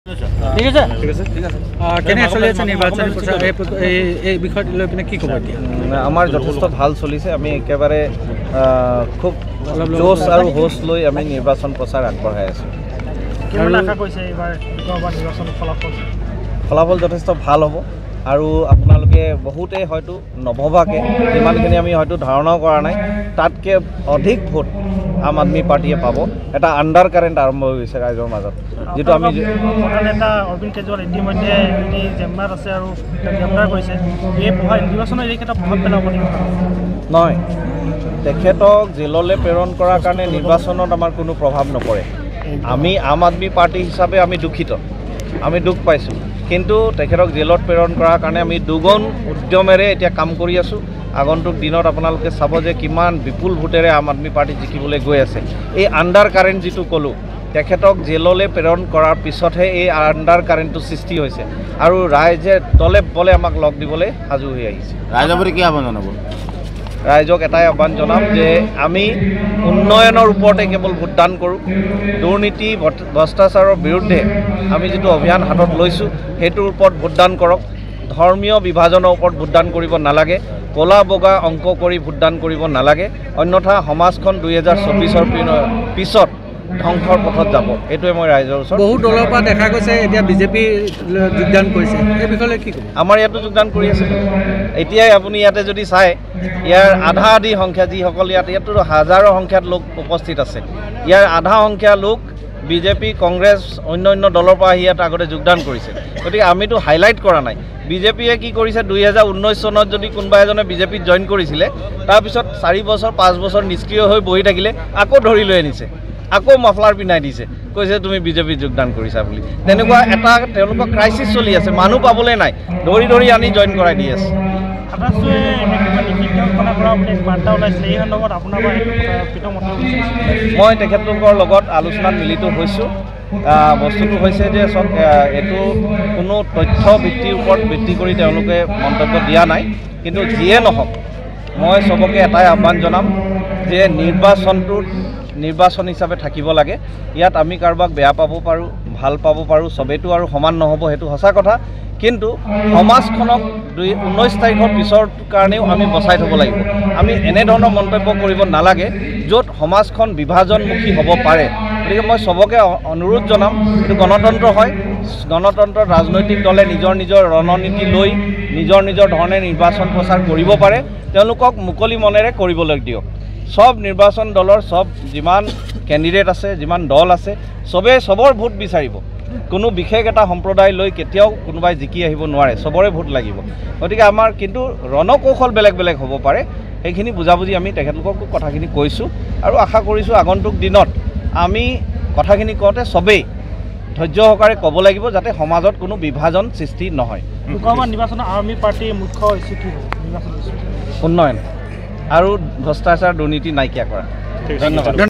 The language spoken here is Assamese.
ঠিক আছে কেনে চলি আছে নিৰ্বাচনী প্ৰচাৰ এই বিষয়ত লৈ পিনে কি ক'ব এতিয়া আমাৰ যথেষ্ট ভাল চলিছে আমি একেবাৰে খুব জোশ আৰু হোচ লৈ আমি নিৰ্বাচন প্ৰচাৰ আগবঢ়াই আছোঁ ফলাফল যথেষ্ট ভাল হ'ব আৰু আপোনালোকে বহুতে হয়তো নভবাকৈ যিমানখিনি আমি হয়তো ধাৰণাও কৰা নাই তাতকৈ অধিক ভোট আম আদমি পাৰ্টিয়ে পাব এটা আণ্ডাৰ কাৰেণ্ট আৰম্ভ হৈ গৈছে ৰাইজৰ মাজত যেটো আমি নেতা অৰবিন্দ কেজৰিৱাল ইতিমধ্যে জেম্মাত আছে আৰু গ্ৰেপ্তাৰ কৰিছে এই নিৰ্বাচনৰ এই ক্ষেত্ৰত প্ৰভাৱ পেলাব নহয় তেখেতক জেললৈ প্ৰেৰণ কৰাৰ কাৰণে নিৰ্বাচনত আমাৰ কোনো প্ৰভাৱ নপৰে আমি আম আদমি পাৰ্টি হিচাপে আমি দুখিত আমি দুখ পাইছোঁ কিন্তু তেখেতক জেলত প্ৰেৰণ কৰাৰ কাৰণে আমি দুগুণ উদ্যমেৰে এতিয়া কাম কৰি আছোঁ আগন্তুক দিনত আপোনালোকে চাব যে কিমান বিপুল ভোটেৰে আম আদমি পাৰ্টি জিকিবলৈ গৈ আছে এই আণ্ডাৰ কাৰেণ্ট যিটো ক'লোঁ তেখেতক জেললৈ প্ৰেৰণ কৰাৰ পিছতহে এই আণ্ডাৰ কাৰেণ্টটো সৃষ্টি হৈছে আৰু ৰাইজে দলে বলে আমাক লগ দিবলৈ সাজু হৈ আহিছে ৰাইজৰ কি আহ্বান জনাব ৰাইজক এটাই আহ্বান জনাম যে আমি উন্নয়নৰ ওপৰতে কেৱল ভোটদান কৰোঁ দুৰ্নীতি ভ্ৰষ্টাচাৰৰ বিৰুদ্ধে আমি যিটো অভিযান হাতত লৈছোঁ সেইটোৰ ওপৰত ভোটদান কৰক ধৰ্মীয় বিভাজনৰ ওপৰত ভোটদান কৰিব নালাগে ক'লা বগা অংক কৰি ভোটদান কৰিব নালাগে অন্যথা সমাজখন 2024 পিছত ধ্বংসৰ পথত যাব এইটোৱে মই ৰাইজৰ ওচৰত বহু দলৰ পৰা দেখা গৈছে এতিয়া বিজেপি যোগদান কৰিছে এই বিষয়লৈ কি ক'ব আমাৰ ইয়াতো যোগদান কৰি আছে এতিয়াই আপুনি ইয়াতে যদি চায় ইয়াৰ আধা আধি সংখ্যা যিসকল ইয়াততো হাজাৰৰ সংখ্যাত লোক উপস্থিত আছে ইয়াৰ আধা সংখ্যা লোক বিজেপি কংগ্ৰেছ অন্য দলৰ পৰা আহি ইয়াত আগতে যোগদান কৰিছে গতিকে আমিতো হাইলাইট কৰা নাই বিজেপিয়ে কি কৰিছে 2019 চনত যদি কোনোবা এজনে বিজেপিত জইন কৰিছিলে তাৰপিছত 4 বছৰ 5 বছৰ নিষ্ক্ৰিয় হৈ বহি থাকিলে আকৌ ধৰি লৈ আনিছে আকৌ মাফলাৰ পিনাই দিছে কৈছে তুমি বিজেপিত যোগদান কৰিছা বুলি তেনেকুৱা এটা তেওঁলোকৰ ক্ৰাইচিছ চলি আছে মানুহ পাবলৈ নাই ধৰি আনি জইন কৰাই দি আছে মই তেখেতলোকৰ লগত আলোচনাত মিলিত হৈছোঁ বস্তুটো হৈছে যে এইটো কোনো তথ্য ভিত্তিৰ ওপৰত ভিত্তি কৰি তেওঁলোকে মন্তব্য দিয়া নাই কিন্তু যিয়ে নহওক মই চবকে এটাই আহ্বান জনাম যে নিৰ্বাচন হিচাপে থাকিব লাগে ইয়াত আমি কাৰোবাক বেয়া পাব পাৰোঁ ভাল পাব পাৰোঁ চবেইটো আৰু সমান নহ'ব সেইটো সঁচা কথা কিন্তু সমাজখনক 19 তাৰিখৰ পিছৰ কাৰণেও আমি বচাই থ'ব লাগিব আমি এনেধৰণৰ মন্তব্য কৰিব নালাগে য'ত সমাজখন বিভাজনমুখী হ'ব পাৰে গতিকে মই চবকে অনুৰোধ জনাম এইটো গণতন্ত্ৰ হয় গণতন্ত্ৰত ৰাজনৈতিক দলে নিজৰ ৰণনীতি লৈ নিজৰ ধৰণে নিৰ্বাচন প্ৰচাৰ কৰিব পাৰে তেওঁলোকক মুকলি মনেৰে কৰিবলৈ দিয়ক সব নিৰ্বাচন দলৰ সব যিমান কেণ্ডিডেট আছে যিমান দল আছে সবৰ ভোট বিচাৰিব কোনো বিশেষ এটা সম্প্ৰদায় লৈ কেতিয়াও কোনোবাই জিকি আহিব নোৱাৰে সবৰে ভোট লাগিব গতিকে আমাৰ কিন্তু ৰণকৌশল বেলেগ হ'ব পাৰে সেইখিনি বুজাবুজি আমি তেখেতলোকক কথাখিনি কৈছোঁ আৰু আশা কৰিছোঁ আগন্তুক দিনত আমি কথাখিনি কওঁতে সবেই ধৈৰ্য সহকাৰে ক'ব লাগিব যাতে সমাজত কোনো বিভাজন সৃষ্টি নহয় নিৰ্বাচনৰ আৰ্মি পাৰ্টিৰ মুখ্য উন্নয়ন আৰু ভ্ৰষ্টাচাৰ দুৰ্নীতি নাইকিয়া কৰা ধন্যবাদ